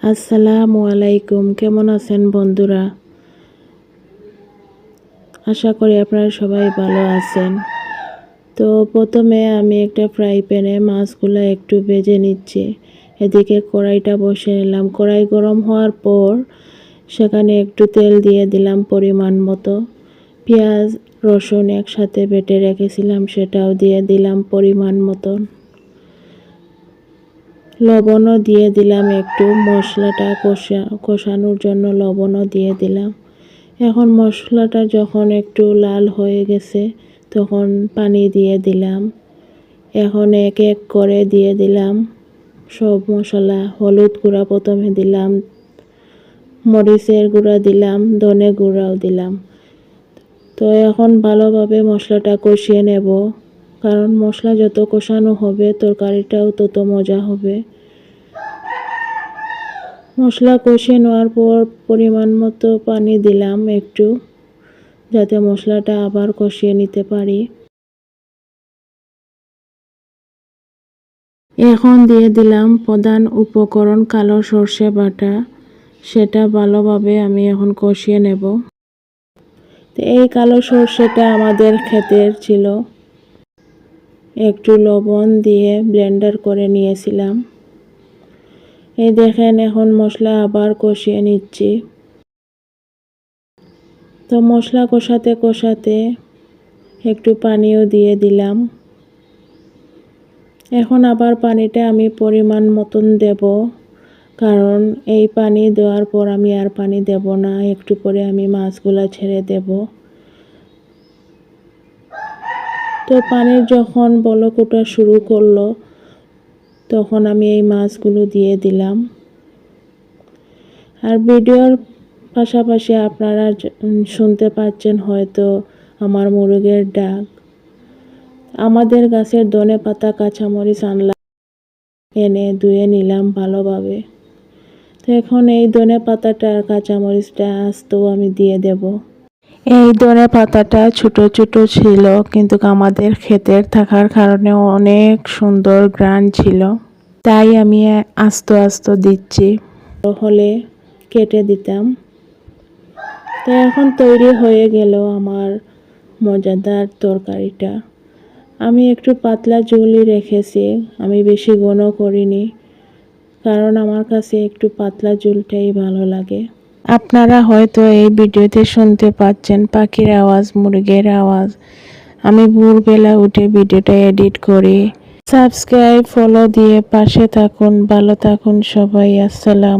আসসালামু আলাইকুম। কেমন আছেন বন্ধুরা? আশা করি আপনারা সবাই ভালো আছেন। তো প্রথমে আমি একটা ফ্রাই প্যানে মাছগুলো একটু ভেজে নিচ্ছি। এদিকে কড়াইটা বসিয়ে নিলাম। কড়াই গরম হওয়ার পর সেখানে একটু তেল দিয়ে দিলাম পরিমাণ মতো। পেঁয়াজ রসুন একসাথে বেটে রেখেছিলাম, সেটাও দিয়ে দিলাম পরিমাণ মতন। লবণও দিয়ে দিলাম একটু, মশলাটা কষানোর জন্য লবণও দিয়ে দিলাম। এখন মশলাটা যখন একটু লাল হয়ে গেছে তখন পানি দিয়ে দিলাম। এখন এক এক করে দিয়ে দিলাম সব মশলা। হলুদ গুঁড়া প্রথমে দিলাম, মরিচের গুঁড়া দিলাম, ধনে গুঁড়াও দিলাম। তো এখন ভালোভাবে মশলাটা কষিয়ে নেব, কারণ মশলা যত কষানো হবে তরকারিটাও তত মজা হবে। মশলা কষিয়ে নেওয়ার পর পরিমাণ মতো পানি দিলাম একটু, যাতে মশলাটা আবার কষিয়ে নিতে পারি। এখন দিয়ে দিলাম প্রধান উপকরণ কালো সর্ষে বাটা। সেটা ভালোভাবে আমি এখন কষিয়ে নেব। তো এই কালো সর্ষেটা আমাদের ক্ষেতের ছিল, একটু লবণ দিয়ে ব্লেন্ডার করে নিয়েছিলাম। এই দেখেন এখন মশলা আবার কষিয়ে নিচ্ছি। তো মশলা কষাতে কষাতে একটু পানিও দিয়ে দিলাম। এখন আবার পানিটা আমি পরিমাণ মতন দেব, কারণ এই পানি দেওয়ার পর আমি আর পানি দেব না, একটু পরে আমি মাছগুলা ছেড়ে দেব। তো পানির যখন বলক ওঠা শুরু করলো তখন আমি এই মাছগুলো দিয়ে দিলাম। আর ভিডিওর পাশাপাশি আপনারা শুনতে পাচ্ছেন হয়তো আমার মুরগের ডাক। আমাদের গাছের ধনে পাতা কাঁচামরিচ আনলাম, এনে ধুয়ে নিলাম ভালোভাবে। তো এখন এই ধনে পাতাটা আর কাঁচামরিচটা আস্তেও আমি দিয়ে দেব। এই ধনে পাতাটা ছোট ছোট ছিল, কিন্তু আমাদের ক্ষেতের থাকার কারণে অনেক সুন্দর ঘ্রাণ ছিল, তাই আমি আস্তে আস্তে দিচ্ছি। হলে কেটে দিতাম। তো এখন তৈরি হয়ে গেল আমার মজাদার তরকারিটা। আমি একটু পাতলা ঝোলই রেখেছি, আমি বেশি ঘন করিনি, কারণ আমার কাছে একটু পাতলা ঝোলটাই ভালো লাগে। আপনারা হয়তো এই ভিডিওতে শুনতে পাচ্ছেন পাখির আওয়াজ, মুরগির আওয়াজ। আমি ভোরবেলা উঠে ভিডিওটা এডিট করি। সাবস্ক্রাইব ফলো দিয়ে পাশে থাকুন। ভালো থাকুন সবাই। আসসালাম।